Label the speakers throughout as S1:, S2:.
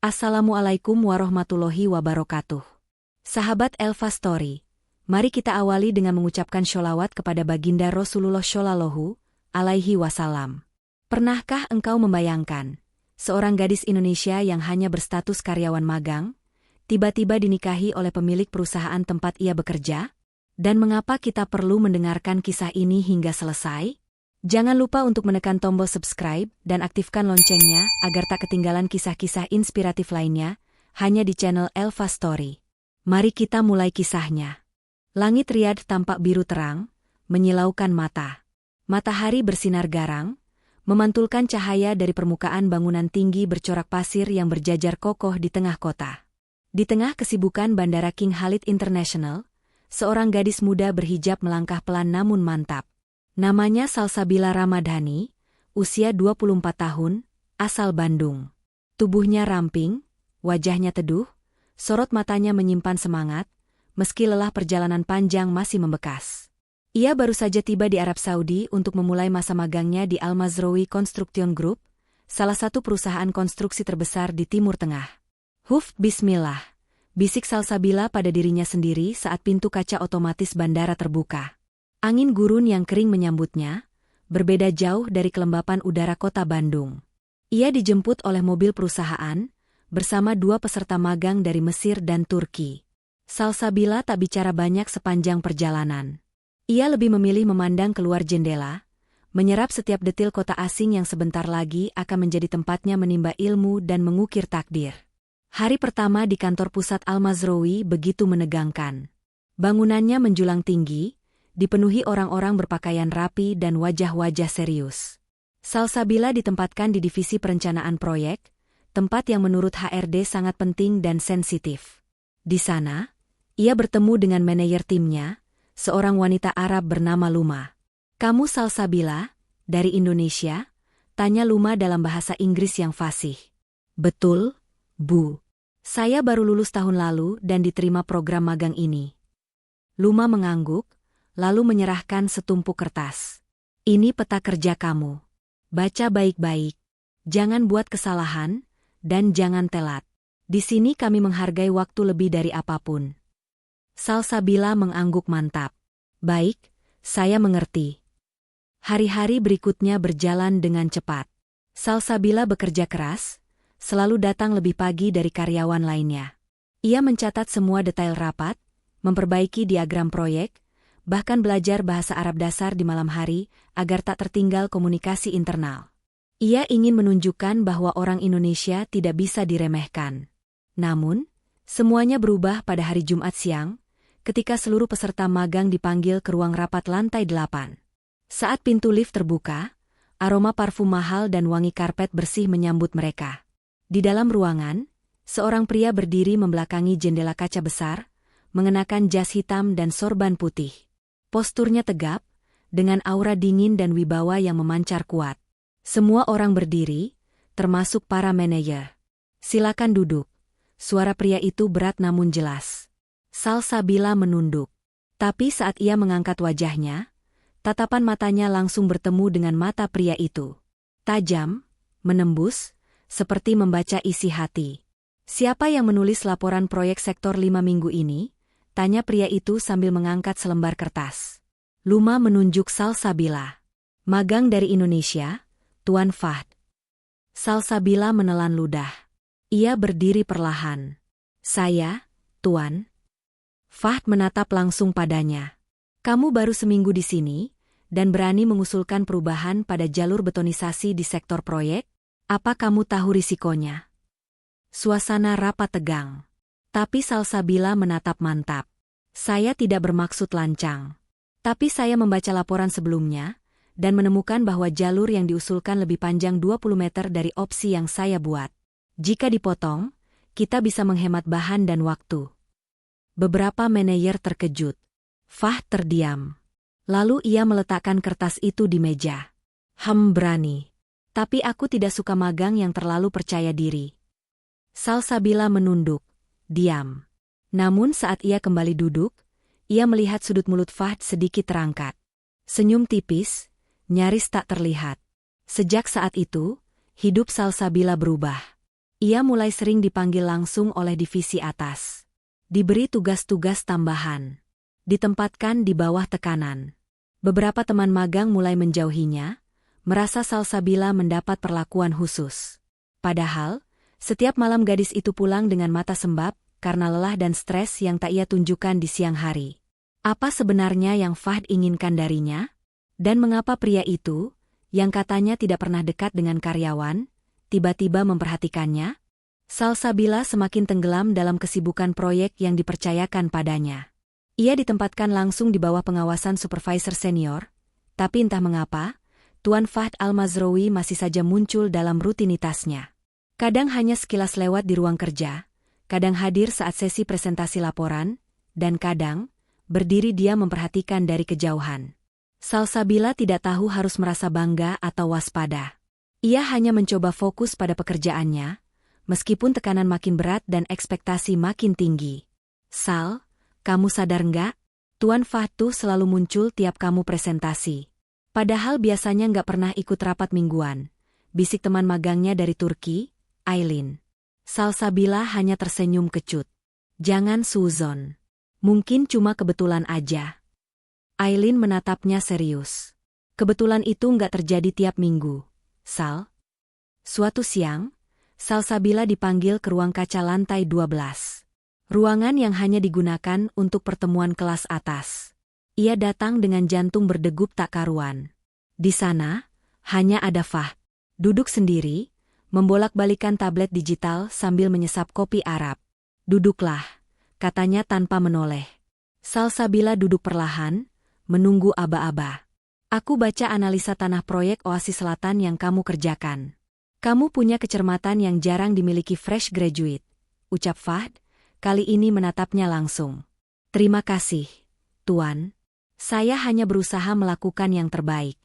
S1: Assalamualaikum warahmatullahi wabarakatuh. Sahabat Elva Story, mari kita awali dengan mengucapkan sholawat kepada baginda Rasulullah Shallallahu alaihi wasallam. Pernahkah engkau membayangkan, seorang gadis Indonesia yang hanya berstatus karyawan magang, tiba-tiba dinikahi oleh pemilik perusahaan tempat ia bekerja? Dan mengapa kita perlu mendengarkan kisah ini hingga selesai? Jangan lupa untuk menekan tombol subscribe dan aktifkan loncengnya agar tak ketinggalan kisah-kisah inspiratif lainnya, hanya di channel Elva Story. Mari kita mulai kisahnya. Langit Riyadh tampak biru terang, menyilaukan mata. Matahari bersinar garang, memantulkan cahaya dari permukaan bangunan tinggi bercorak pasir yang berjajar kokoh di tengah kota. Di tengah kesibukan Bandara King Khalid International, seorang gadis muda berhijab melangkah pelan namun mantap. Namanya Salsabila Ramadhani, usia 24 tahun, asal Bandung. Tubuhnya ramping, wajahnya teduh, sorot matanya menyimpan semangat, meski lelah perjalanan panjang masih membekas. Ia baru saja tiba di Arab Saudi untuk memulai masa magangnya di Al-Mazraoui Construction Group, salah satu perusahaan konstruksi terbesar di Timur Tengah. Bismillah, bisik Salsabila pada dirinya sendiri saat pintu kaca otomatis bandara terbuka. Angin gurun yang kering menyambutnya, berbeda jauh dari kelembapan udara kota Bandung. Ia dijemput oleh mobil perusahaan, bersama dua peserta magang dari Mesir dan Turki. Salsabila tak bicara banyak sepanjang perjalanan. Ia lebih memilih memandang keluar jendela, menyerap setiap detil kota asing yang sebentar lagi akan menjadi tempatnya menimba ilmu dan mengukir takdir. Hari pertama di kantor pusat Al-Mazraoui begitu menegangkan. Bangunannya menjulang tinggi, dipenuhi orang-orang berpakaian rapi dan wajah-wajah serius. Salsabila ditempatkan di divisi perencanaan proyek, tempat yang menurut HRD sangat penting dan sensitif. Di sana, ia bertemu dengan manajer timnya, seorang wanita Arab bernama Luma. "Kamu Salsabila, dari Indonesia?" tanya Luma dalam bahasa Inggris yang fasih. "Betul, Bu. Saya baru lulus tahun lalu dan diterima program magang ini." Luma mengangguk, lalu menyerahkan setumpuk kertas. "Ini peta kerja kamu. Baca baik-baik. Jangan buat kesalahan, dan jangan telat. Di sini kami menghargai waktu lebih dari apapun." Salsabila mengangguk mantap. "Baik, saya mengerti." Hari-hari berikutnya berjalan dengan cepat. Salsabila bekerja keras, selalu datang lebih pagi dari karyawan lainnya. Ia mencatat semua detail rapat, memperbaiki diagram proyek, bahkan belajar bahasa Arab dasar di malam hari agar tak tertinggal komunikasi internal. Ia ingin menunjukkan bahwa orang Indonesia tidak bisa diremehkan. Namun, semuanya berubah pada hari Jumat siang, ketika seluruh peserta magang dipanggil ke ruang rapat lantai 8. Saat pintu lift terbuka, aroma parfum mahal dan wangi karpet bersih menyambut mereka. Di dalam ruangan, seorang pria berdiri membelakangi jendela kaca besar, mengenakan jas hitam dan sorban putih. Posturnya tegap, dengan aura dingin dan wibawa yang memancar kuat. Semua orang berdiri, termasuk para manajer. "Silakan duduk." Suara pria itu berat namun jelas. Salsabila menunduk. Tapi saat ia mengangkat wajahnya, tatapan matanya langsung bertemu dengan mata pria itu. Tajam, menembus, seperti membaca isi hati. "Siapa yang menulis laporan proyek sektor 5 minggu ini?" tanya pria itu sambil mengangkat selembar kertas. Luma menunjuk Salsabila. "Magang dari Indonesia, Tuan Fahd." Salsabila menelan ludah. Ia berdiri perlahan. "Saya, Tuan." Fahd menatap langsung padanya. "Kamu baru seminggu di sini, dan berani mengusulkan perubahan pada jalur betonisasi di sektor proyek? Apa kamu tahu risikonya?" Suasana rapat tegang. Tapi Salsabila menatap mantap. "Saya tidak bermaksud lancang. Tapi saya membaca laporan sebelumnya, dan menemukan bahwa jalur yang diusulkan lebih panjang 20 meter dari opsi yang saya buat. Jika dipotong, kita bisa menghemat bahan dan waktu." Beberapa manajer terkejut. Fahd terdiam. Lalu ia meletakkan kertas itu di meja. Berani. Tapi aku tidak suka magang yang terlalu percaya diri." Salsabila menunduk, diam. Namun saat ia kembali duduk, ia melihat sudut mulut Fahd sedikit terangkat. Senyum tipis, nyaris tak terlihat. Sejak saat itu, hidup Salsabila berubah. Ia mulai sering dipanggil langsung oleh divisi atas. Diberi tugas-tugas tambahan. Ditempatkan di bawah tekanan. Beberapa teman magang mulai menjauhinya, merasa Salsabila mendapat perlakuan khusus. Padahal, setiap malam gadis itu pulang dengan mata sembab karena lelah dan stres yang tak ia tunjukkan di siang hari. Apa sebenarnya yang Fahd inginkan darinya? Dan mengapa pria itu, yang katanya tidak pernah dekat dengan karyawan, tiba-tiba memperhatikannya? Salsabila semakin tenggelam dalam kesibukan proyek yang dipercayakan padanya. Ia ditempatkan langsung di bawah pengawasan supervisor senior, tapi entah mengapa, Tuan Fahd Al-Mazroui masih saja muncul dalam rutinitasnya. Kadang hanya sekilas lewat di ruang kerja, kadang hadir saat sesi presentasi laporan, dan kadang, berdiri dia memperhatikan dari kejauhan. Salsabila tidak tahu harus merasa bangga atau waspada. Ia hanya mencoba fokus pada pekerjaannya, meskipun tekanan makin berat dan ekspektasi makin tinggi. Sal, kamu sadar nggak? Tuan Fahd tuh selalu muncul tiap kamu presentasi. Padahal biasanya nggak pernah ikut rapat mingguan. Bisik teman magangnya dari Turki, Aileen. Salsabila hanya tersenyum kecut. Jangan suzon. Mungkin cuma kebetulan aja. Aileen menatapnya serius. Kebetulan itu nggak terjadi tiap minggu, Sal. Suatu siang, Salsabila dipanggil ke ruang kaca lantai 12. Ruangan yang hanya digunakan untuk pertemuan kelas atas. Ia datang dengan jantung berdegup tak karuan. Di sana, hanya ada Fahd. Duduk sendiri, membolak-balikan tablet digital sambil menyesap kopi Arab. Duduklah, katanya tanpa menoleh. Salsabila duduk perlahan, menunggu aba-aba. Aku baca analisa tanah proyek Oasis Selatan yang kamu kerjakan. Kamu punya kecermatan yang jarang dimiliki fresh graduate, ucap Fahd, kali ini menatapnya langsung. Terima kasih, Tuan. Saya hanya berusaha melakukan yang terbaik.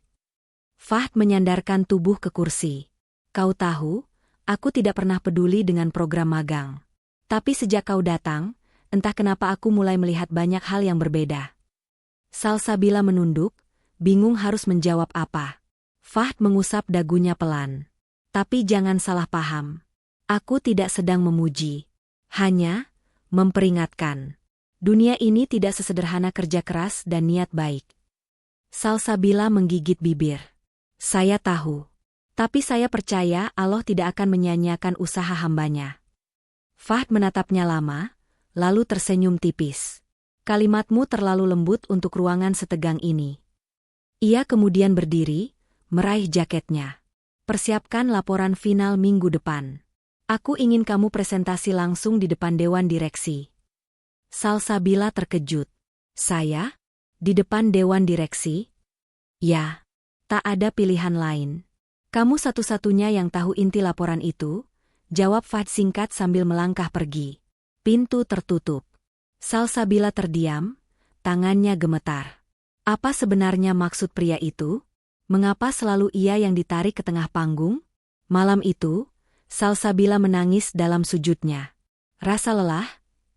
S1: Fahd menyandarkan tubuh ke kursi. Kau tahu, aku tidak pernah peduli dengan program magang. Tapi sejak kau datang, entah kenapa aku mulai melihat banyak hal yang berbeda. Salsabila menunduk, bingung harus menjawab apa. Fahd mengusap dagunya pelan. Tapi jangan salah paham. Aku tidak sedang memuji. Hanya memperingatkan. Dunia ini tidak sesederhana kerja keras dan niat baik. Salsabila menggigit bibir. Saya tahu. Tapi saya percaya Allah tidak akan menyia-nyiakan usaha hambanya. Fahd menatapnya lama, lalu tersenyum tipis. Kalimatmu terlalu lembut untuk ruangan setegang ini. Ia kemudian berdiri, meraih jaketnya. Persiapkan laporan final minggu depan. Aku ingin kamu presentasi langsung di depan Dewan Direksi. Salsabila terkejut. Saya? Di depan Dewan Direksi? Ya, tak ada pilihan lain. Kamu satu-satunya yang tahu inti laporan itu, jawab Fahd singkat sambil melangkah pergi. Pintu tertutup. Salsabila terdiam, tangannya gemetar. Apa sebenarnya maksud pria itu? Mengapa selalu ia yang ditarik ke tengah panggung? Malam itu, Salsabila menangis dalam sujudnya. Rasa lelah,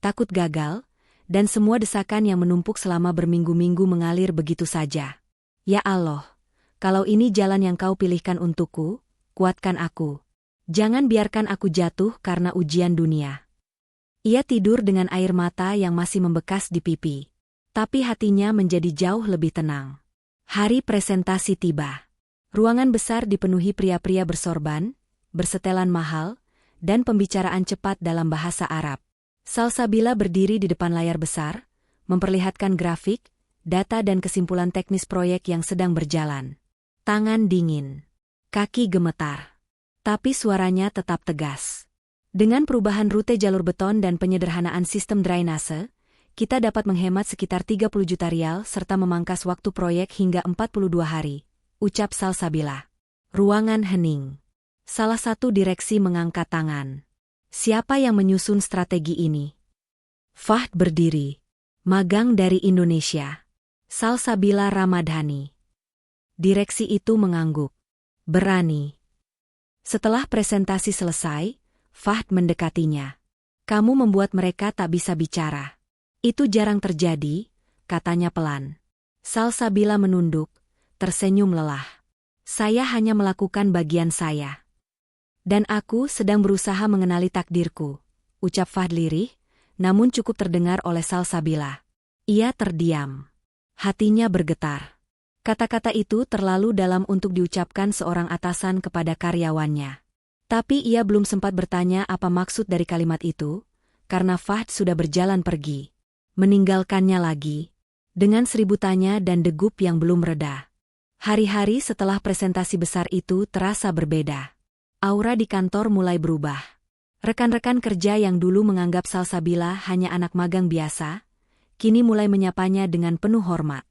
S1: takut gagal, dan semua desakan yang menumpuk selama berminggu-minggu mengalir begitu saja. Ya Allah, kalau ini jalan yang kau pilihkan untukku, kuatkan aku. Jangan biarkan aku jatuh karena ujian dunia. Ia tidur dengan air mata yang masih membekas di pipi. Tapi hatinya menjadi jauh lebih tenang. Hari presentasi tiba. Ruangan besar dipenuhi pria-pria bersorban, bersetelan mahal, dan pembicaraan cepat dalam bahasa Arab. Salsabila berdiri di depan layar besar, memperlihatkan grafik, data dan kesimpulan teknis proyek yang sedang berjalan. Tangan dingin. Kaki gemetar. Tapi suaranya tetap tegas. Dengan perubahan rute jalur beton dan penyederhanaan sistem drainase, kita dapat menghemat sekitar 30 juta rial serta memangkas waktu proyek hingga 42 hari, ucap Salsabila. Ruangan hening. Salah satu direksi mengangkat tangan. Siapa yang menyusun strategi ini? Fahd berdiri. Magang dari Indonesia. Salsabila Ramadhani. Direksi itu mengangguk. Berani. Setelah presentasi selesai, Fahd mendekatinya. Kamu membuat mereka tak bisa bicara. Itu jarang terjadi, katanya pelan. Salsabila menunduk, tersenyum lelah. Saya hanya melakukan bagian saya. Dan aku sedang berusaha mengenali takdirku, ucap Fahd lirih, namun cukup terdengar oleh Salsabila. Ia terdiam. Hatinya bergetar. Kata-kata itu terlalu dalam untuk diucapkan seorang atasan kepada karyawannya. Tapi ia belum sempat bertanya apa maksud dari kalimat itu, karena Fahd sudah berjalan pergi. Meninggalkannya lagi, dengan 1000 tanya dan degup yang belum reda. Hari-hari setelah presentasi besar itu terasa berbeda. Aura di kantor mulai berubah. Rekan-rekan kerja yang dulu menganggap Salsabila hanya anak magang biasa, kini mulai menyapanya dengan penuh hormat.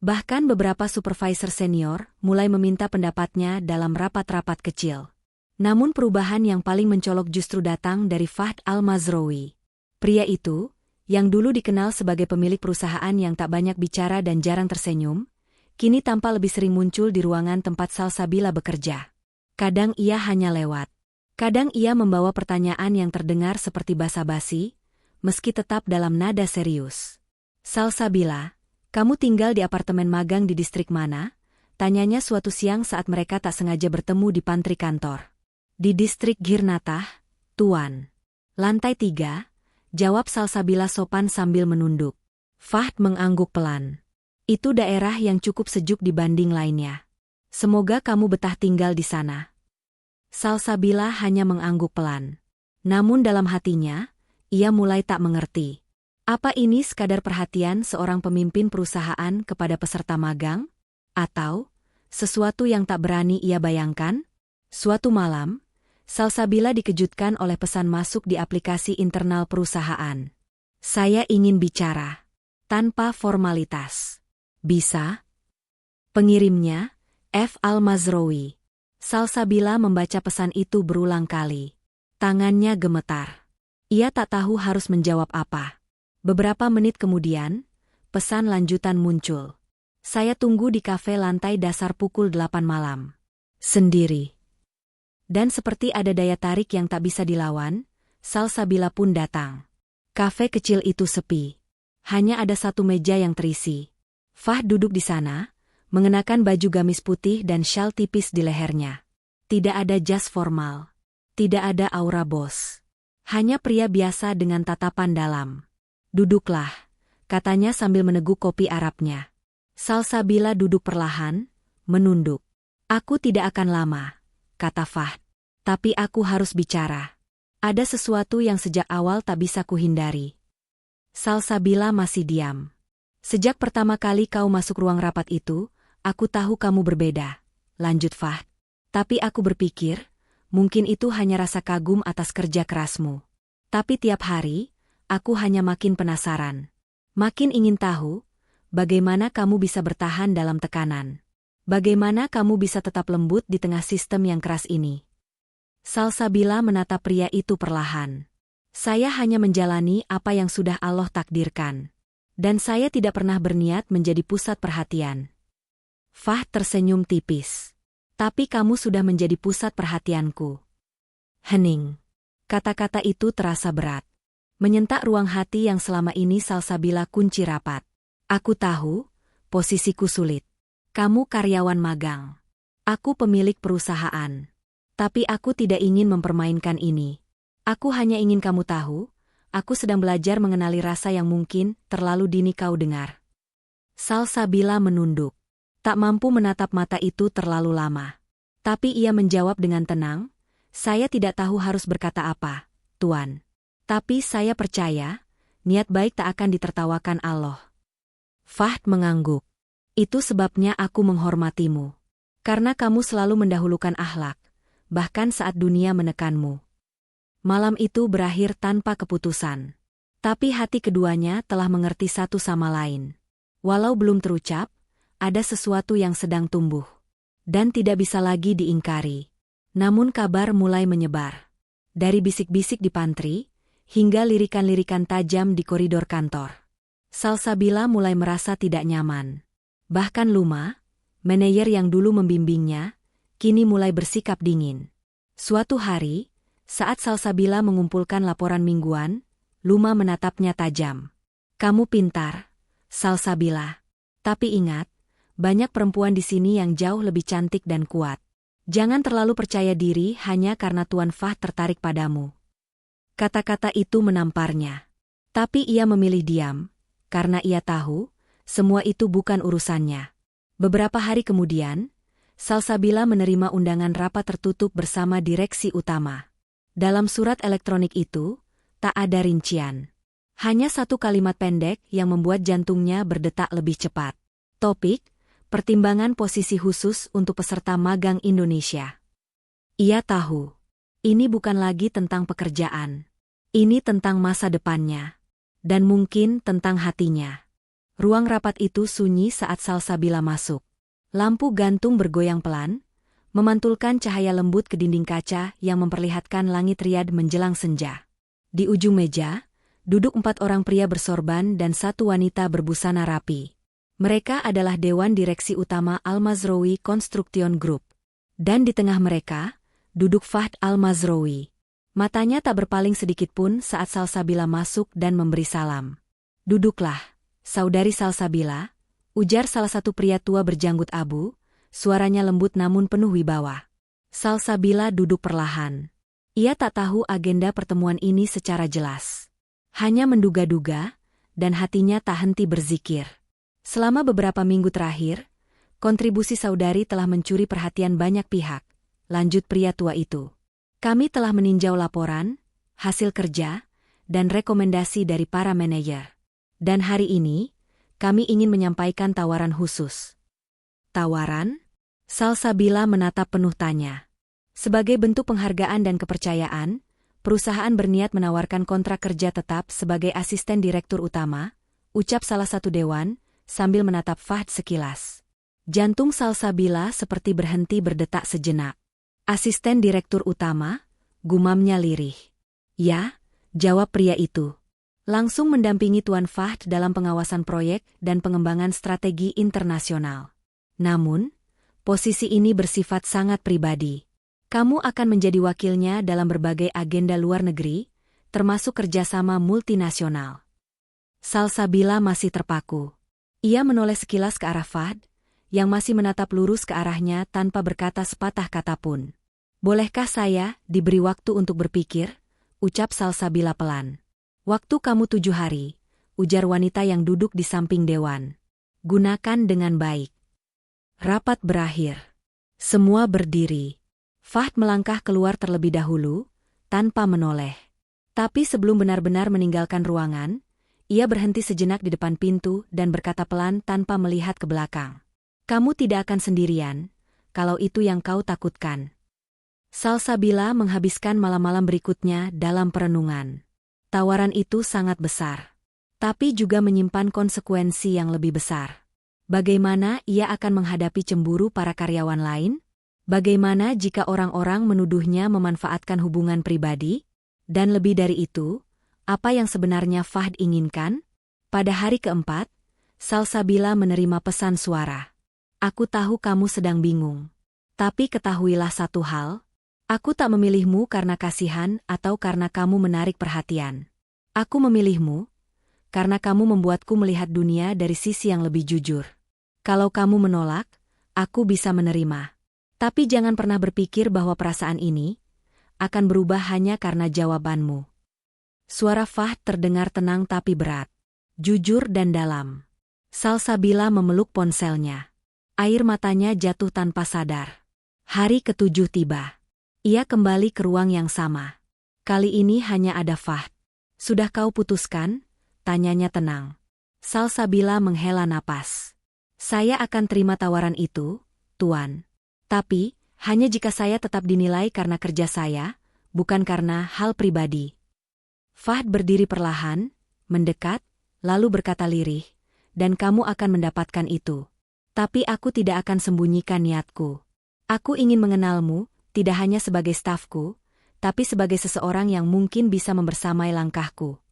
S1: Bahkan beberapa supervisor senior mulai meminta pendapatnya dalam rapat-rapat kecil. Namun perubahan yang paling mencolok justru datang dari Fahd Al-Mazroui. Pria itu, yang dulu dikenal sebagai pemilik perusahaan yang tak banyak bicara dan jarang tersenyum, kini tampak lebih sering muncul di ruangan tempat Salsabila bekerja. Kadang ia hanya lewat. Kadang ia membawa pertanyaan yang terdengar seperti basa-basi, meski tetap dalam nada serius. Salsabila, kamu tinggal di apartemen magang di distrik mana? Tanyanya suatu siang saat mereka tak sengaja bertemu di pantry kantor. Di distrik Girnatah, Tuan. Lantai 3, jawab Salsabila sopan sambil menunduk. Fahd mengangguk pelan. Itu daerah yang cukup sejuk dibanding lainnya. Semoga kamu betah tinggal di sana. Salsabila hanya mengangguk pelan. Namun dalam hatinya, ia mulai tak mengerti. Apa ini sekadar perhatian seorang pemimpin perusahaan kepada peserta magang? Atau sesuatu yang tak berani ia bayangkan? Suatu malam, Salsabila dikejutkan oleh pesan masuk di aplikasi internal perusahaan. Saya ingin bicara. Tanpa formalitas. Bisa? Pengirimnya, F. Al-Mazroui. Salsabila membaca pesan itu berulang kali. Tangannya gemetar. Ia tak tahu harus menjawab apa. Beberapa menit kemudian, pesan lanjutan muncul. Saya tunggu di kafe lantai dasar pukul 8 malam. Sendiri. Dan seperti ada daya tarik yang tak bisa dilawan, Salsabila pun datang. Kafe kecil itu sepi. Hanya ada satu meja yang terisi. Fahd duduk di sana, mengenakan baju gamis putih dan syal tipis di lehernya. Tidak ada jas formal. Tidak ada aura bos. Hanya pria biasa dengan tatapan dalam. Duduklah, katanya sambil meneguk kopi Arabnya. Salsabila duduk perlahan, menunduk. Aku tidak akan lama, kata Fahd. Tapi aku harus bicara. Ada sesuatu yang sejak awal tak bisa kuhindari. Salsabila masih diam. Sejak pertama kali kau masuk ruang rapat itu, aku tahu kamu berbeda, lanjut Fahd. Tapi aku berpikir, mungkin itu hanya rasa kagum atas kerja kerasmu. Tapi tiap hari, aku hanya makin penasaran. Makin ingin tahu, bagaimana kamu bisa bertahan dalam tekanan. Bagaimana kamu bisa tetap lembut di tengah sistem yang keras ini. Salsabila menatap pria itu perlahan. Saya hanya menjalani apa yang sudah Allah takdirkan. Dan saya tidak pernah berniat menjadi pusat perhatian. Fahd tersenyum tipis. Tapi kamu sudah menjadi pusat perhatianku. Hening. Kata-kata itu terasa berat. Menyentak ruang hati yang selama ini Salsabila kunci rapat. Aku tahu, posisiku sulit. Kamu karyawan magang. Aku pemilik perusahaan. Tapi aku tidak ingin mempermainkan ini. Aku hanya ingin kamu tahu, aku sedang belajar mengenali rasa yang mungkin terlalu dini kau dengar. Salsabila menunduk. Tak mampu menatap mata itu terlalu lama. Tapi ia menjawab dengan tenang, saya tidak tahu harus berkata apa, Tuan. Tapi saya percaya, niat baik tak akan ditertawakan Allah. Fahd mengangguk. Itu sebabnya aku menghormatimu. Karena kamu selalu mendahulukan akhlak, bahkan saat dunia menekanmu. Malam itu berakhir tanpa keputusan. Tapi hati keduanya telah mengerti satu sama lain. Walau belum terucap, ada sesuatu yang sedang tumbuh. Dan tidak bisa lagi diingkari. Namun kabar mulai menyebar. Dari bisik-bisik di pantry, hingga lirikan-lirikan tajam di koridor kantor. Salsabila mulai merasa tidak nyaman. Bahkan Luma, manajer yang dulu membimbingnya, kini mulai bersikap dingin. Suatu hari, saat Salsabila mengumpulkan laporan mingguan, Luma menatapnya tajam. Kamu pintar, Salsabila. Tapi ingat, banyak perempuan di sini yang jauh lebih cantik dan kuat. Jangan terlalu percaya diri hanya karena Tuan Fahd tertarik padamu. Kata-kata itu menamparnya. Tapi ia memilih diam, karena ia tahu, semua itu bukan urusannya. Beberapa hari kemudian, Salsabila menerima undangan rapat tertutup bersama direksi utama. Dalam surat elektronik itu, tak ada rincian. Hanya satu kalimat pendek yang membuat jantungnya berdetak lebih cepat. Topik, pertimbangan posisi khusus untuk peserta magang Indonesia. Ia tahu, ini bukan lagi tentang pekerjaan. Ini tentang masa depannya. Dan mungkin tentang hatinya. Ruang rapat itu sunyi saat Salsabila masuk. Lampu gantung bergoyang pelan, memantulkan cahaya lembut ke dinding kaca yang memperlihatkan langit Riyadh menjelang senja. Di ujung meja, duduk 4 orang pria bersorban dan 1 wanita berbusana rapi. Mereka adalah Dewan Direksi Utama Al-Mazraoui Construction Group. Dan di tengah mereka, duduk Fahd Al-Mazraoui. Matanya tak berpaling sedikitpun saat Salsabila masuk dan memberi salam. "Duduklah, Saudari Salsabila," ujar salah satu pria tua berjanggut abu, suaranya lembut namun penuh wibawa. Salsabila duduk perlahan. Ia tak tahu agenda pertemuan ini secara jelas. Hanya menduga-duga, dan hatinya tak henti berzikir. Selama beberapa minggu terakhir, kontribusi saudari telah mencuri perhatian banyak pihak, lanjut pria tua itu. Kami telah meninjau laporan, hasil kerja, dan rekomendasi dari para manajer. Dan hari ini, kami ingin menyampaikan tawaran khusus. Tawaran? Salsabila menatap penuh tanya. Sebagai bentuk penghargaan dan kepercayaan, perusahaan berniat menawarkan kontrak kerja tetap sebagai asisten direktur utama, ucap salah satu dewan, sambil menatap Fahd sekilas. Jantung Salsabila seperti berhenti berdetak sejenak. "Asisten direktur utama?" gumamnya lirih. "Ya," jawab pria itu. "Langsung mendampingi Tuan Fahd dalam pengawasan proyek dan pengembangan strategi internasional. Namun, posisi ini bersifat sangat pribadi. Kamu akan menjadi wakilnya dalam berbagai agenda luar negeri, termasuk kerjasama multinasional." Salsabila masih terpaku. Ia menoleh sekilas ke arah Fahd, yang masih menatap lurus ke arahnya tanpa berkata sepatah kata pun. "Bolehkah saya diberi waktu untuk berpikir?" ucap Salsabila pelan. "Waktu kamu 7 hari, ujar wanita yang duduk di samping dewan. "Gunakan dengan baik." Rapat berakhir. Semua berdiri. Fahd melangkah keluar terlebih dahulu, tanpa menoleh. Tapi sebelum benar-benar meninggalkan ruangan, ia berhenti sejenak di depan pintu dan berkata pelan tanpa melihat ke belakang. "Kamu tidak akan sendirian, kalau itu yang kau takutkan." Salsabila menghabiskan malam-malam berikutnya dalam perenungan. Tawaran itu sangat besar. Tapi juga menyimpan konsekuensi yang lebih besar. Bagaimana ia akan menghadapi cemburu para karyawan lain? Bagaimana jika orang-orang menuduhnya memanfaatkan hubungan pribadi? Dan lebih dari itu, apa yang sebenarnya Fahd inginkan? Pada hari keempat, Salsabila menerima pesan suara. "Aku tahu kamu sedang bingung. Tapi ketahuilah satu hal, aku tak memilihmu karena kasihan atau karena kamu menarik perhatian. Aku memilihmu karena kamu membuatku melihat dunia dari sisi yang lebih jujur. Kalau kamu menolak, aku bisa menerima. Tapi jangan pernah berpikir bahwa perasaan ini akan berubah hanya karena jawabanmu." Suara Fahd terdengar tenang tapi berat, jujur dan dalam. Salsabila memeluk ponselnya. Air matanya jatuh tanpa sadar. Hari ke-7 tiba. Ia kembali ke ruang yang sama. Kali ini hanya ada Fahd. "Sudah kau putuskan?" tanyanya tenang. Salsabila menghela napas. "Saya akan terima tawaran itu, Tuan. Tapi, hanya jika saya tetap dinilai karena kerja saya, bukan karena hal pribadi." Fahd berdiri perlahan, mendekat, lalu berkata lirih, "Dan kamu akan mendapatkan itu. Tapi aku tidak akan sembunyikan niatku. Aku ingin mengenalmu, tidak hanya sebagai stafku, tapi sebagai seseorang yang mungkin bisa membersamai langkahku."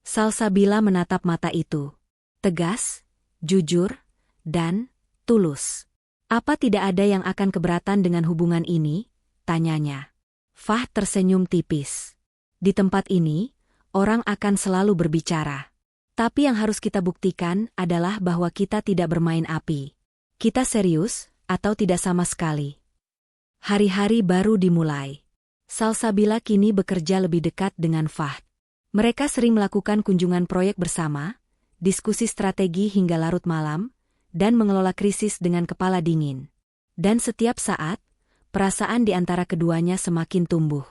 S1: Salsabila menatap mata itu. Tegas, jujur, dan tulus. "Apa tidak ada yang akan keberatan dengan hubungan ini?" tanyanya. Fahd tersenyum tipis. "Di tempat ini, orang akan selalu berbicara. Tapi yang harus kita buktikan adalah bahwa kita tidak bermain api. Kita serius, atau tidak sama sekali." Hari-hari baru dimulai. Salsabila kini bekerja lebih dekat dengan Fahd. Mereka sering melakukan kunjungan proyek bersama, diskusi strategi hingga larut malam, dan mengelola krisis dengan kepala dingin. Dan setiap saat, perasaan di antara keduanya semakin tumbuh.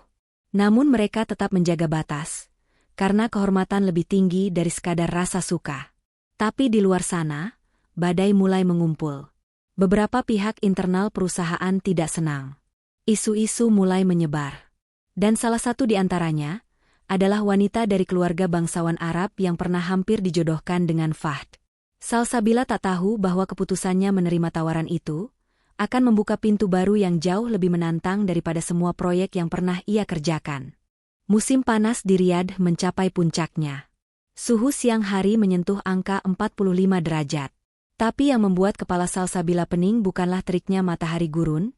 S1: Namun mereka tetap menjaga batas, karena kehormatan lebih tinggi dari sekadar rasa suka. Tapi di luar sana, badai mulai mengumpul. Beberapa pihak internal perusahaan tidak senang. Isu-isu mulai menyebar. Dan salah satu di antaranya adalah wanita dari keluarga bangsawan Arab yang pernah hampir dijodohkan dengan Fahd. Salsabila tak tahu bahwa keputusannya menerima tawaran itu akan membuka pintu baru yang jauh lebih menantang daripada semua proyek yang pernah ia kerjakan. Musim panas di Riyadh mencapai puncaknya. Suhu siang hari menyentuh angka 45 derajat. Tapi yang membuat kepala Salsabila pening bukanlah teriknya matahari gurun,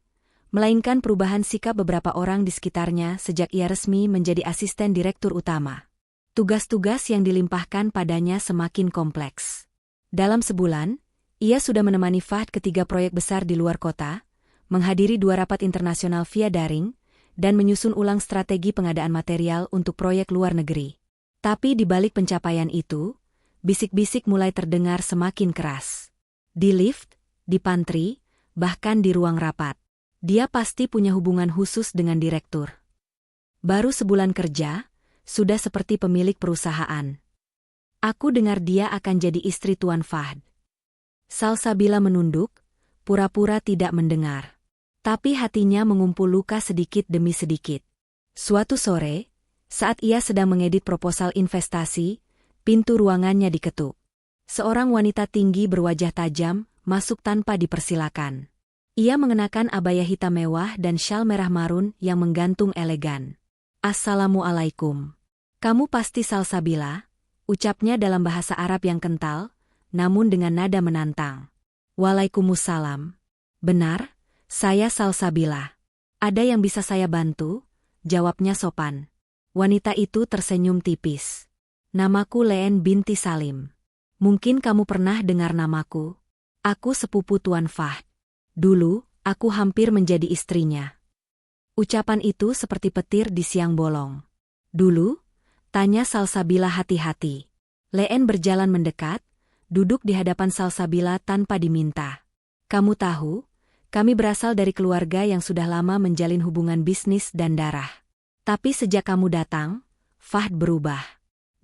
S1: melainkan perubahan sikap beberapa orang di sekitarnya sejak ia resmi menjadi asisten direktur utama. Tugas-tugas yang dilimpahkan padanya semakin kompleks. Dalam sebulan, ia sudah menemani Fahd ke 3 proyek besar di luar kota, menghadiri 2 rapat internasional via daring, dan menyusun ulang strategi pengadaan material untuk proyek luar negeri. Tapi di balik pencapaian itu, bisik-bisik mulai terdengar semakin keras. Di lift, di pantry, bahkan di ruang rapat. Dia pasti punya hubungan khusus dengan direktur. Baru sebulan kerja, sudah seperti pemilik perusahaan. Aku dengar dia akan jadi istri Tuan Fahd. Salsabila menunduk, pura-pura tidak mendengar. Tapi hatinya mengumpul luka sedikit demi sedikit. Suatu sore, saat ia sedang mengedit proposal investasi, pintu ruangannya diketuk. Seorang wanita tinggi berwajah tajam masuk tanpa dipersilakan. Ia mengenakan abaya hitam mewah dan syal merah marun yang menggantung elegan. "Assalamualaikum. Kamu pasti Salsabila?" ucapnya dalam bahasa Arab yang kental, namun dengan nada menantang. "Waalaikumsalam. Benar, saya Salsabila. Ada yang bisa saya bantu?" jawabnya sopan. Wanita itu tersenyum tipis. "Namaku Leen binti Salim. Mungkin kamu pernah dengar namaku. Aku sepupu Tuan Fahd. Dulu, aku hampir menjadi istrinya." Ucapan itu seperti petir di siang bolong. "Dulu?" tanya Salsabila hati-hati. Leen berjalan mendekat, duduk di hadapan Salsabila tanpa diminta. "Kamu tahu, kami berasal dari keluarga yang sudah lama menjalin hubungan bisnis dan darah. Tapi sejak kamu datang, Fahd berubah.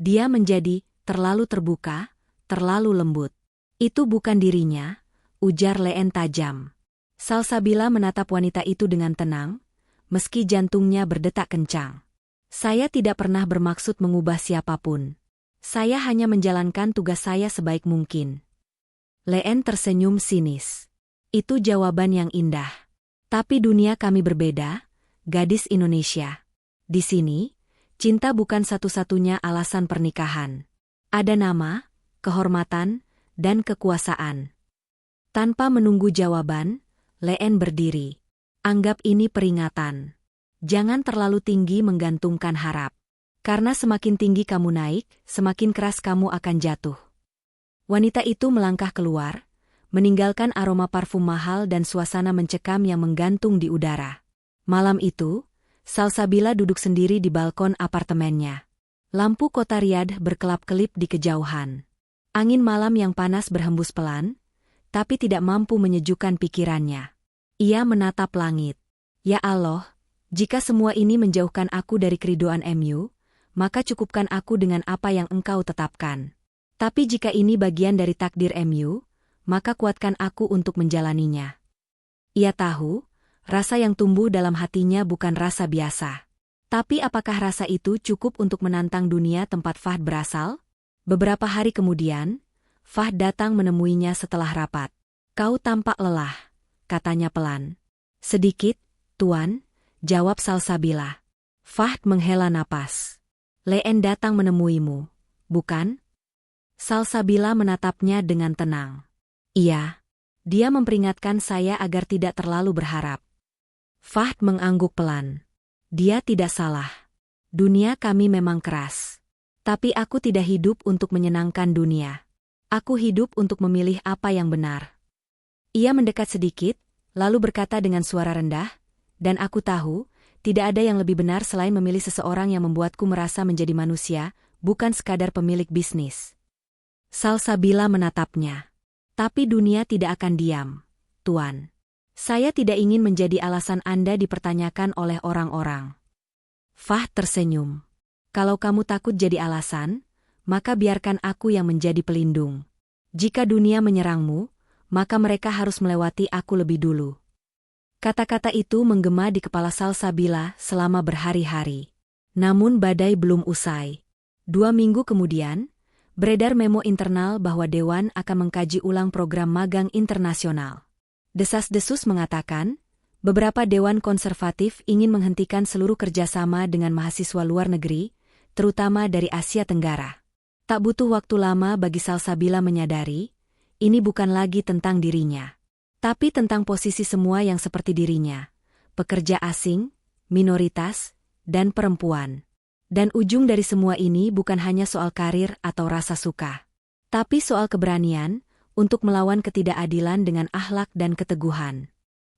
S1: Dia menjadi terlalu terbuka, terlalu lembut." "Itu bukan dirinya," ujar Leen tajam. Salsabila menatap wanita itu dengan tenang, meski jantungnya berdetak kencang. "Saya tidak pernah bermaksud mengubah siapapun. Saya hanya menjalankan tugas saya sebaik mungkin." Leen tersenyum sinis. "Itu jawaban yang indah. Tapi dunia kami berbeda, gadis Indonesia. Di sini, cinta bukan satu-satunya alasan pernikahan. Ada nama, kehormatan, dan kekuasaan." Tanpa menunggu jawaban, Leen berdiri. "Anggap ini peringatan. Jangan terlalu tinggi menggantungkan harap. Karena semakin tinggi kamu naik, semakin keras kamu akan jatuh." Wanita itu melangkah keluar, meninggalkan aroma parfum mahal dan suasana mencekam yang menggantung di udara. Malam itu, Salsabila duduk sendiri di balkon apartemennya. Lampu kota Riyadh berkelap-kelip di kejauhan. Angin malam yang panas berhembus pelan, tapi tidak mampu menyejukkan pikirannya. Ia menatap langit. "Ya Allah, jika semua ini menjauhkan aku dari keridoan MU, maka cukupkan aku dengan apa yang Engkau tetapkan. Tapi jika ini bagian dari takdir MU, maka kuatkan aku untuk menjalaninya." Ia tahu, rasa yang tumbuh dalam hatinya bukan rasa biasa. Tapi apakah rasa itu cukup untuk menantang dunia tempat Fahd berasal? Beberapa hari kemudian, Fahd datang menemuinya setelah rapat. "Kau tampak lelah," katanya pelan. "Sedikit, Tuan," jawab Salsabila. Fahd menghela napas. "Leen datang menemuimu, bukan?" Salsabila menatapnya dengan tenang. "Iya. Dia memperingatkan saya agar tidak terlalu berharap." Fahd mengangguk pelan. "Dia tidak salah. Dunia kami memang keras. Tapi aku tidak hidup untuk menyenangkan dunia. Aku hidup untuk memilih apa yang benar." Ia mendekat sedikit, lalu berkata dengan suara rendah, Dan aku tahu, tidak ada yang lebih benar selain memilih seseorang yang membuatku merasa menjadi manusia, bukan sekadar pemilik bisnis. Salsabila menatapnya. Tapi dunia tidak akan diam, Tuan. Saya tidak ingin menjadi alasan Anda dipertanyakan oleh orang-orang. Fahd tersenyum. Kalau kamu takut jadi alasan, maka biarkan aku yang menjadi pelindung. Jika dunia menyerangmu, maka mereka harus melewati aku lebih dulu. Kata-kata itu menggema di kepala Salsabila selama berhari-hari. Namun badai belum usai. 2 minggu kemudian, beredar memo internal bahwa Dewan akan mengkaji ulang program magang internasional. Desas-desus mengatakan, beberapa dewan konservatif ingin menghentikan seluruh kerjasama dengan mahasiswa luar negeri, terutama dari Asia Tenggara. Tak butuh waktu lama bagi Salsabila menyadari, ini bukan lagi tentang dirinya, tapi tentang posisi semua yang seperti dirinya, pekerja asing, minoritas, dan perempuan. Dan ujung dari semua ini bukan hanya soal karir atau rasa suka, tapi soal keberanian untuk melawan ketidakadilan dengan akhlak dan keteguhan.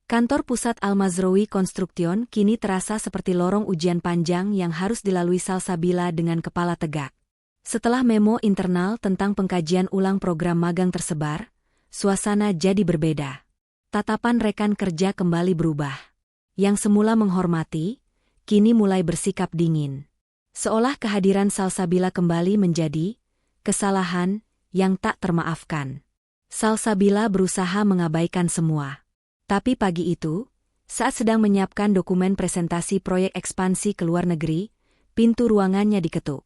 S1: Kantor pusat Al-Mazroui Construction kini terasa seperti lorong ujian panjang yang harus dilalui Salsabila dengan kepala tegak. Setelah memo internal tentang pengkajian ulang program magang tersebar, suasana jadi berbeda. Tatapan rekan kerja kembali berubah. Yang semula menghormati, kini mulai bersikap dingin. Seolah kehadiran Salsabila kembali menjadi kesalahan yang tak termaafkan. Salsabila berusaha mengabaikan semua. Tapi pagi itu, saat sedang menyiapkan dokumen presentasi proyek ekspansi ke luar negeri, pintu ruangannya diketuk.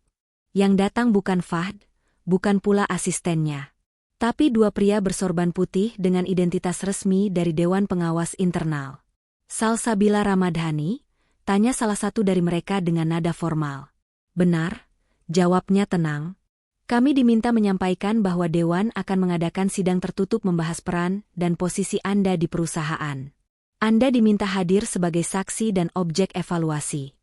S1: Yang datang bukan Fahd, bukan pula asistennya, tapi 2 pria bersorban putih dengan identitas resmi dari Dewan Pengawas Internal. Salsabila Ramadhani, tanya salah satu dari mereka dengan nada formal. Benar, jawabnya tenang. Kami diminta menyampaikan bahwa Dewan akan mengadakan sidang tertutup membahas peran dan posisi Anda di perusahaan. Anda diminta hadir sebagai saksi dan objek evaluasi.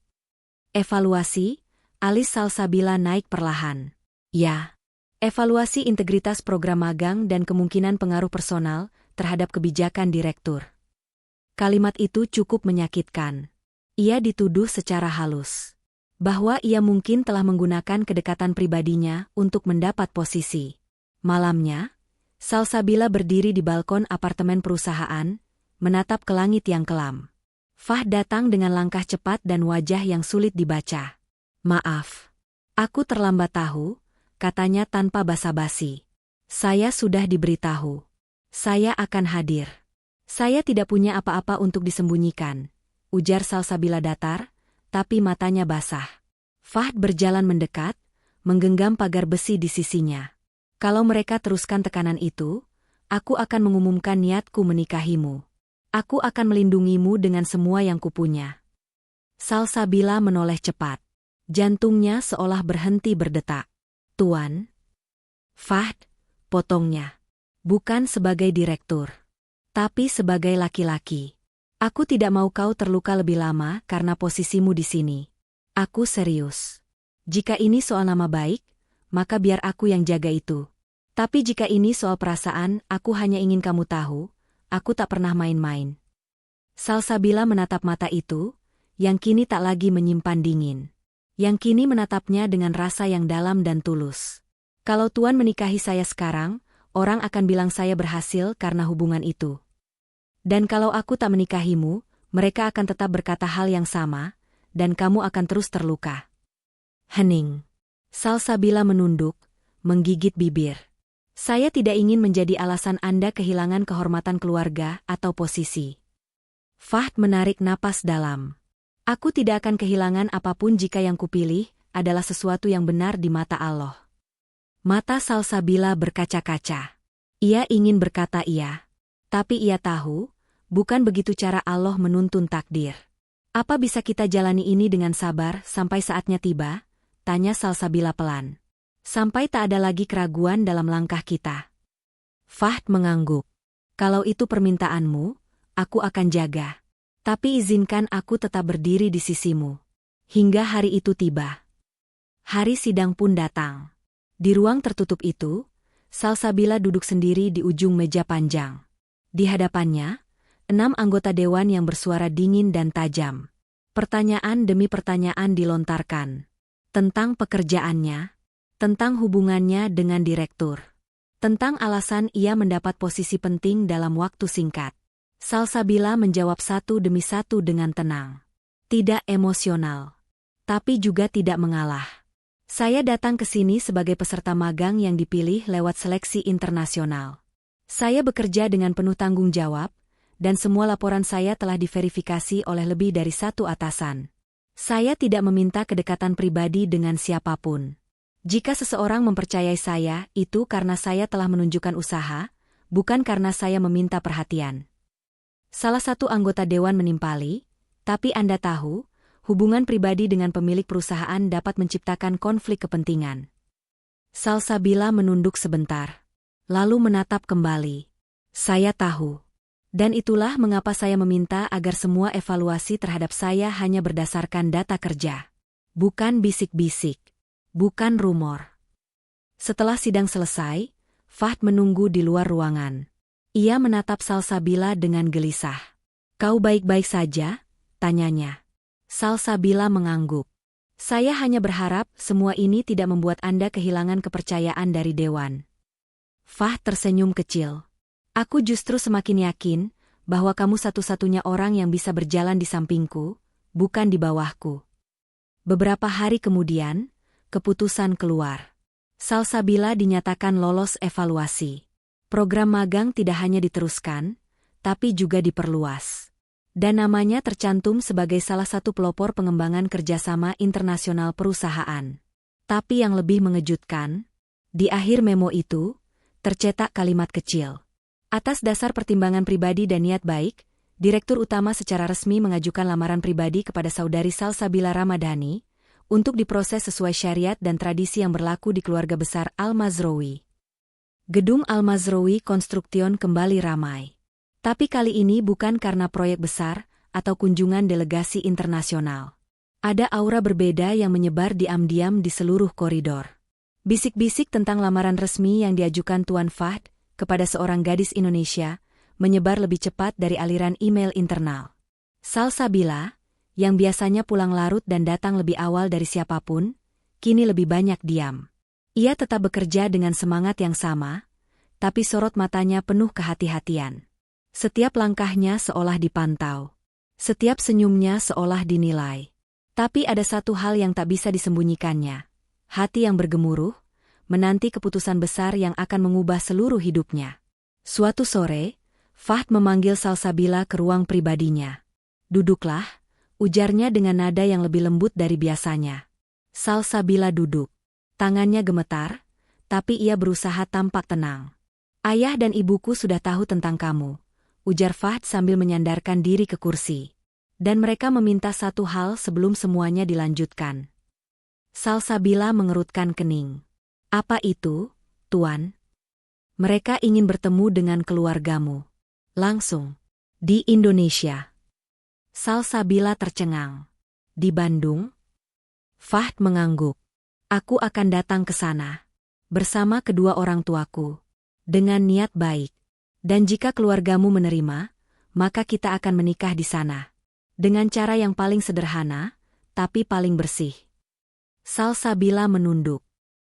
S1: Evaluasi? Alis Salsabila naik perlahan. Ya, evaluasi integritas program magang dan kemungkinan pengaruh personal terhadap kebijakan direktur. Kalimat itu cukup menyakitkan. Ia dituduh secara halus bahwa ia mungkin telah menggunakan kedekatan pribadinya untuk mendapat posisi. Malamnya, Salsabila berdiri di balkon apartemen perusahaan, menatap ke langit yang kelam. Fahd datang dengan langkah cepat dan wajah yang sulit dibaca. Maaf, aku terlambat tahu, katanya tanpa basa-basi. Saya sudah diberitahu. Saya akan hadir. Saya tidak punya apa-apa untuk disembunyikan, ujar Salsabila datar, tapi matanya basah. Fahd berjalan mendekat, menggenggam pagar besi di sisinya. Kalau mereka teruskan tekanan itu, aku akan mengumumkan niatku menikahimu. Aku akan melindungimu dengan semua yang kupunya. Salsabila menoleh cepat. Jantungnya seolah berhenti berdetak. Tuan. Fahd, potongnya. Bukan sebagai direktur, tapi sebagai laki-laki. Aku tidak mau kau terluka lebih lama karena posisimu di sini. Aku serius. Jika ini soal nama baik, maka biar aku yang jaga itu. Tapi jika ini soal perasaan, aku hanya ingin kamu tahu, aku tak pernah main-main. Salsabila menatap mata itu, yang kini tak lagi menyimpan dingin. Yang kini menatapnya dengan rasa yang dalam dan tulus. Kalau Tuan menikahi saya sekarang, orang akan bilang saya berhasil karena hubungan itu. Dan kalau aku tak menikahimu, mereka akan tetap berkata hal yang sama, dan kamu akan terus terluka. Hening. Salsabila menunduk, menggigit bibir. Saya tidak ingin menjadi alasan Anda kehilangan kehormatan keluarga atau posisi. Fahd menarik napas dalam. Aku tidak akan kehilangan apapun jika yang kupilih adalah sesuatu yang benar di mata Allah. Mata Salsabila berkaca-kaca. Ia ingin berkata iya. Tapi ia tahu, bukan begitu cara Allah menuntun takdir. Apa bisa kita jalani ini dengan sabar sampai saatnya tiba? Tanya Salsabila pelan. Sampai tak ada lagi keraguan dalam langkah kita. Fahd mengangguk. Kalau itu permintaanmu, aku akan jaga. Tapi izinkan aku tetap berdiri di sisimu. Hingga hari itu tiba. Hari sidang pun datang. Di ruang tertutup itu, Salsabila duduk sendiri di ujung meja panjang. Di hadapannya, 6 anggota dewan yang bersuara dingin dan tajam. Pertanyaan demi pertanyaan dilontarkan. Tentang pekerjaannya, tentang hubungannya dengan direktur, tentang alasan ia mendapat posisi penting dalam waktu singkat. Salsabila menjawab satu demi satu dengan tenang. Tidak emosional, tapi juga tidak mengalah. Saya datang ke sini sebagai peserta magang yang dipilih lewat seleksi internasional. Saya bekerja dengan penuh tanggung jawab, dan semua laporan saya telah diverifikasi oleh lebih dari satu atasan. Saya tidak meminta kedekatan pribadi dengan siapapun. Jika seseorang mempercayai saya, itu karena saya telah menunjukkan usaha, bukan karena saya meminta perhatian. Salah satu anggota dewan menimpali, tapi Anda tahu, hubungan pribadi dengan pemilik perusahaan dapat menciptakan konflik kepentingan. Salsabila menunduk sebentar, lalu menatap kembali. Saya tahu. Dan itulah mengapa saya meminta agar semua evaluasi terhadap saya hanya berdasarkan data kerja. Bukan bisik-bisik. Bukan rumor. Setelah sidang selesai, Fahd menunggu di luar ruangan. Ia menatap Salsabila dengan gelisah. "Kau baik-baik saja?" tanyanya. Salsabila mengangguk. "Saya hanya berharap semua ini tidak membuat Anda kehilangan kepercayaan dari dewan." Fahd tersenyum kecil. "Aku justru semakin yakin bahwa kamu satu-satunya orang yang bisa berjalan di sampingku, bukan di bawahku." Beberapa hari kemudian, keputusan keluar. Salsabila dinyatakan lolos evaluasi. Program magang tidak hanya diteruskan, tapi juga diperluas. Dan namanya tercantum sebagai salah satu pelopor pengembangan kerjasama internasional perusahaan. Tapi yang lebih mengejutkan, di akhir memo itu, tercetak kalimat kecil. Atas dasar pertimbangan pribadi dan niat baik, Direktur Utama secara resmi mengajukan lamaran pribadi kepada saudari Salsabila Ramadhani untuk diproses sesuai syariat dan tradisi yang berlaku di keluarga besar Al-Mazroui. Gedung Al-Mazroui Construction kembali ramai. Tapi kali ini bukan karena proyek besar atau kunjungan delegasi internasional. Ada aura berbeda yang menyebar diam-diam di seluruh koridor. Bisik-bisik tentang lamaran resmi yang diajukan Tuan Fahd kepada seorang gadis Indonesia, menyebar lebih cepat dari aliran email internal. Salsabila, yang biasanya pulang larut dan datang lebih awal dari siapapun, kini lebih banyak diam. Ia tetap bekerja dengan semangat yang sama, tapi sorot matanya penuh kehati-hatian. Setiap langkahnya seolah dipantau. Setiap senyumnya seolah dinilai. Tapi ada satu hal yang tak bisa disembunyikannya. Hati yang bergemuruh, menanti keputusan besar yang akan mengubah seluruh hidupnya. Suatu sore, Fahd memanggil Salsabila ke ruang pribadinya. "Duduklah," ujarnya dengan nada yang lebih lembut dari biasanya. Salsabila duduk. Tangannya gemetar, tapi ia berusaha tampak tenang. "Ayah dan ibuku sudah tahu tentang kamu," ujar Fahd sambil menyandarkan diri ke kursi. "Dan mereka meminta satu hal sebelum semuanya dilanjutkan." Salsabila mengerutkan kening. "Apa itu, Tuan?" "Mereka ingin bertemu dengan keluargamu. Langsung. Di Indonesia." Salsabila tercengang. "Di Bandung?" Fahd mengangguk. "Aku akan datang ke sana. Bersama kedua orang tuaku. Dengan niat baik. Dan jika keluargamu menerima, maka kita akan menikah di sana. Dengan cara yang paling sederhana, tapi paling bersih." Salsabila menunduk.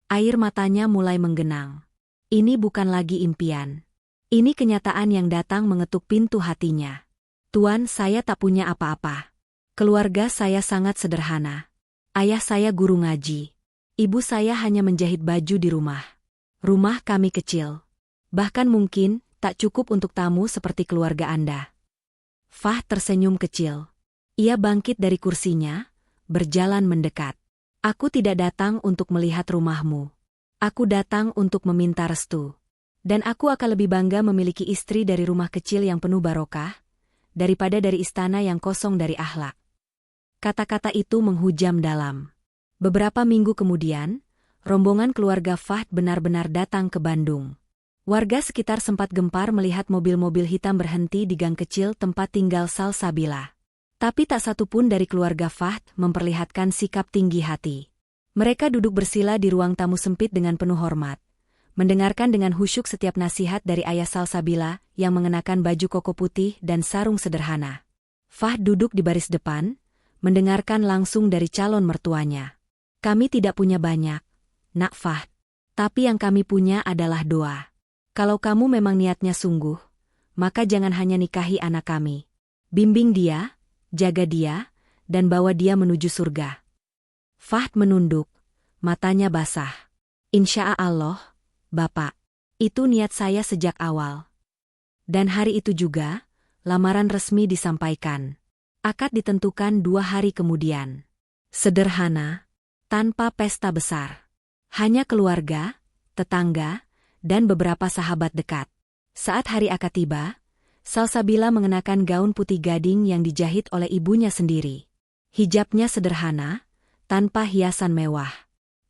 S1: Air matanya mulai menggenang. Ini bukan lagi impian. Ini kenyataan yang datang mengetuk pintu hatinya. "Tuan, saya tak punya apa-apa. Keluarga saya sangat sederhana. Ayah saya guru ngaji. Ibu saya hanya menjahit baju di rumah. Rumah kami kecil. Bahkan mungkin tak cukup untuk tamu seperti keluarga Anda." Fahd tersenyum kecil. Ia bangkit dari kursinya, berjalan mendekat. "Aku tidak datang untuk melihat rumahmu. Aku datang untuk meminta restu. Dan aku akan lebih bangga memiliki istri dari rumah kecil yang penuh barokah, daripada dari istana yang kosong dari akhlak." Kata-kata itu menghujam dalam. Beberapa minggu kemudian, rombongan keluarga Fahd benar-benar datang ke Bandung. Warga sekitar sempat gempar melihat mobil-mobil hitam berhenti di gang kecil tempat tinggal Salsabila. Tapi tak satu pun dari keluarga Fahd memperlihatkan sikap tinggi hati. Mereka duduk bersila di ruang tamu sempit dengan penuh hormat, mendengarkan dengan khusyuk setiap nasihat dari ayah Salsabila yang mengenakan baju koko putih dan sarung sederhana. Fahd duduk di baris depan, mendengarkan langsung dari calon mertuanya. Kami tidak punya banyak, Nak Fahd. Tapi yang kami punya adalah doa. Kalau kamu memang niatnya sungguh, maka jangan hanya nikahi anak kami. Bimbing dia, jaga dia, dan bawa dia menuju surga. Fahd menunduk, matanya basah. Insya Allah, Bapak. Itu niat saya sejak awal. Dan hari itu juga, lamaran resmi disampaikan. Akad ditentukan 2 hari kemudian. Sederhana, tanpa pesta besar. Hanya keluarga, tetangga, dan beberapa sahabat dekat. Saat hari akad tiba, Salsabila mengenakan gaun putih gading yang dijahit oleh ibunya sendiri. Hijabnya sederhana, tanpa hiasan mewah.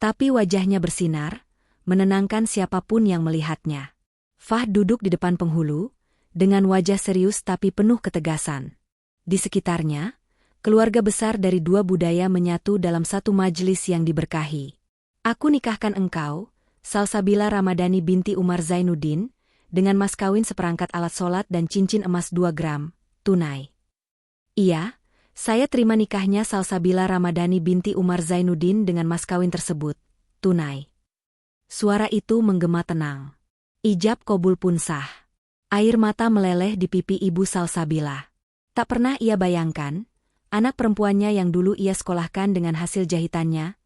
S1: Tapi wajahnya bersinar, menenangkan siapapun yang melihatnya. Fahd duduk di depan penghulu, dengan wajah serius tapi penuh ketegasan. Di sekitarnya, keluarga besar dari 2 budaya menyatu dalam satu majelis yang diberkahi. Aku nikahkan engkau, Salsabila Ramadhani binti Umar Zainuddin, dengan mas kawin seperangkat alat sholat dan cincin emas 2 gram, tunai. Iya, saya terima nikahnya Salsabila Ramadhani binti Umar Zainuddin dengan mas kawin tersebut, tunai. Suara itu menggema tenang. Ijab kabul pun sah. Air mata meleleh di pipi ibu Salsabila. Tak pernah ia bayangkan, anak perempuannya yang dulu ia sekolahkan dengan hasil jahitannya,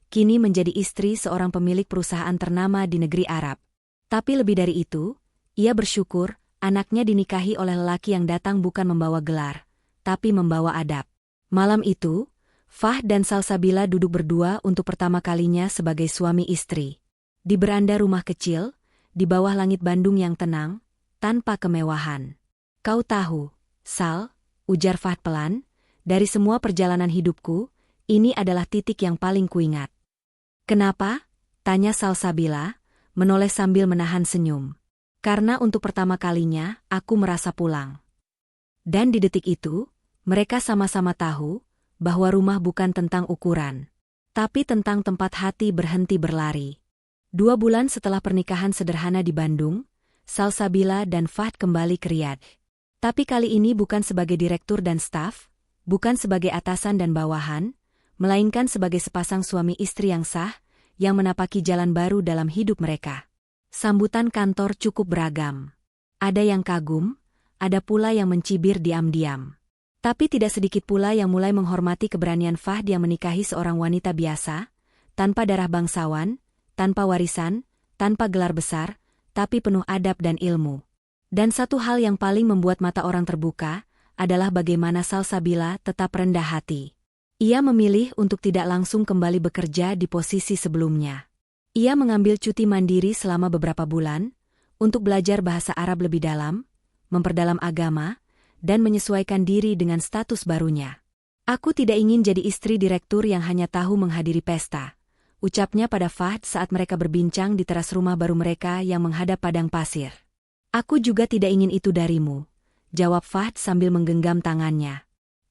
S1: kini menjadi istri seorang pemilik perusahaan ternama di negeri Arab. Tapi lebih dari itu, ia bersyukur anaknya dinikahi oleh lelaki yang datang bukan membawa gelar, tapi membawa adab. Malam itu, Fahd dan Salsabila duduk berdua untuk pertama kalinya sebagai suami istri. Di beranda rumah kecil, di bawah langit Bandung yang tenang, tanpa kemewahan. Kau tahu, Sal, ujar Fahd pelan, dari semua perjalanan hidupku, ini adalah titik yang paling kuingat. Kenapa? Tanya Salsabila, menoleh sambil menahan senyum. Karena untuk pertama kalinya, aku merasa pulang. Dan di detik itu, mereka sama-sama tahu bahwa rumah bukan tentang ukuran, tapi tentang tempat hati berhenti berlari. 2 bulan setelah pernikahan sederhana di Bandung, Salsabila dan Fahd kembali ke Riyadh. Tapi kali ini bukan sebagai direktur dan staf, bukan sebagai atasan dan bawahan, melainkan sebagai sepasang suami istri yang sah, yang menapaki jalan baru dalam hidup mereka. Sambutan kantor cukup beragam. Ada yang kagum, ada pula yang mencibir diam-diam. Tapi tidak sedikit pula yang mulai menghormati keberanian Fahd yang menikahi seorang wanita biasa, tanpa darah bangsawan, tanpa warisan, tanpa gelar besar, tapi penuh adab dan ilmu. Dan satu hal yang paling membuat mata orang terbuka, adalah bagaimana Salsabila tetap rendah hati. Ia memilih untuk tidak langsung kembali bekerja di posisi sebelumnya. Ia mengambil cuti mandiri selama beberapa bulan, untuk belajar bahasa Arab lebih dalam, memperdalam agama, dan menyesuaikan diri dengan status barunya. Aku tidak ingin jadi istri direktur yang hanya tahu menghadiri pesta, ucapnya pada Fahd saat mereka berbincang di teras rumah baru mereka yang menghadap padang pasir. Aku juga tidak ingin itu darimu, jawab Fahd sambil menggenggam tangannya.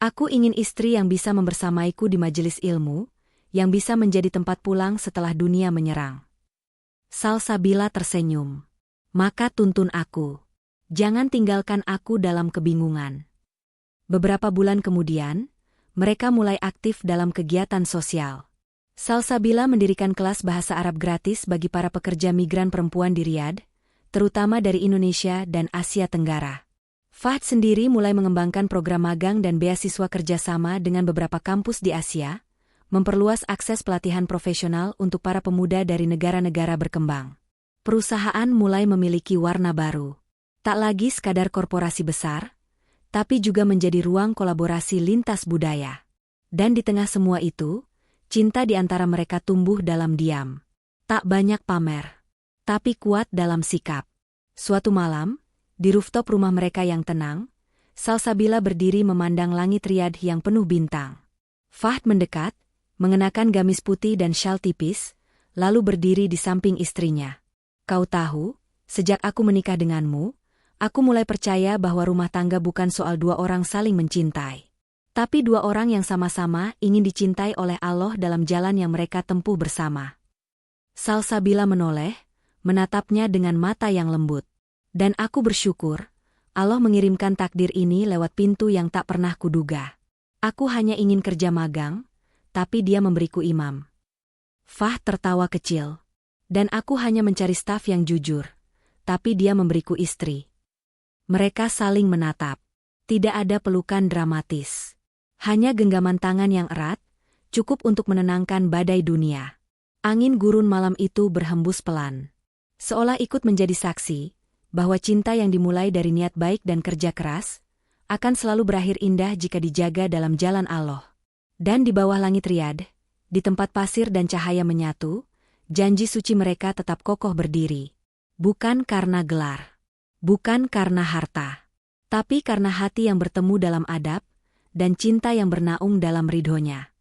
S1: Aku ingin istri yang bisa membersamaiku di majelis ilmu, yang bisa menjadi tempat pulang setelah dunia menyerang. Salsabila tersenyum. Maka tuntun aku. Jangan tinggalkan aku dalam kebingungan. Beberapa bulan kemudian, mereka mulai aktif dalam kegiatan sosial. Salsabila mendirikan kelas bahasa Arab gratis bagi para pekerja migran perempuan di Riyadh, terutama dari Indonesia dan Asia Tenggara. Fahd sendiri mulai mengembangkan program magang dan beasiswa kerjasama dengan beberapa kampus di Asia, memperluas akses pelatihan profesional untuk para pemuda dari negara-negara berkembang. Perusahaan mulai memiliki warna baru. Tak lagi sekadar korporasi besar, tapi juga menjadi ruang kolaborasi lintas budaya. Dan di tengah semua itu, cinta di antara mereka tumbuh dalam diam. Tak banyak pamer, tapi kuat dalam sikap. Suatu malam, di rooftop rumah mereka yang tenang, Salsabila berdiri memandang langit Riyadh yang penuh bintang. Fahd mendekat, mengenakan gamis putih dan syal tipis, lalu berdiri di samping istrinya. Kau tahu, sejak aku menikah denganmu, aku mulai percaya bahwa rumah tangga bukan soal 2 orang saling mencintai. Tapi 2 orang yang sama-sama ingin dicintai oleh Allah dalam jalan yang mereka tempuh bersama. Salsabila menoleh, menatapnya dengan mata yang lembut. Dan aku bersyukur, Allah mengirimkan takdir ini lewat pintu yang tak pernah kuduga. Aku hanya ingin kerja magang, tapi dia memberiku imam. Fah tertawa kecil. Dan aku hanya mencari staf yang jujur, tapi dia memberiku istri. Mereka saling menatap. Tidak ada pelukan dramatis. Hanya genggaman tangan yang erat, cukup untuk menenangkan badai dunia. Angin gurun malam itu berhembus pelan. Seolah ikut menjadi saksi, bahwa cinta yang dimulai dari niat baik dan kerja keras, akan selalu berakhir indah jika dijaga dalam jalan Allah. Dan di bawah langit Riyadh, di tempat pasir dan cahaya menyatu, janji suci mereka tetap kokoh berdiri. Bukan karena gelar. Bukan karena harta. Tapi karena hati yang bertemu dalam adab, dan cinta yang bernaung dalam ridhonya.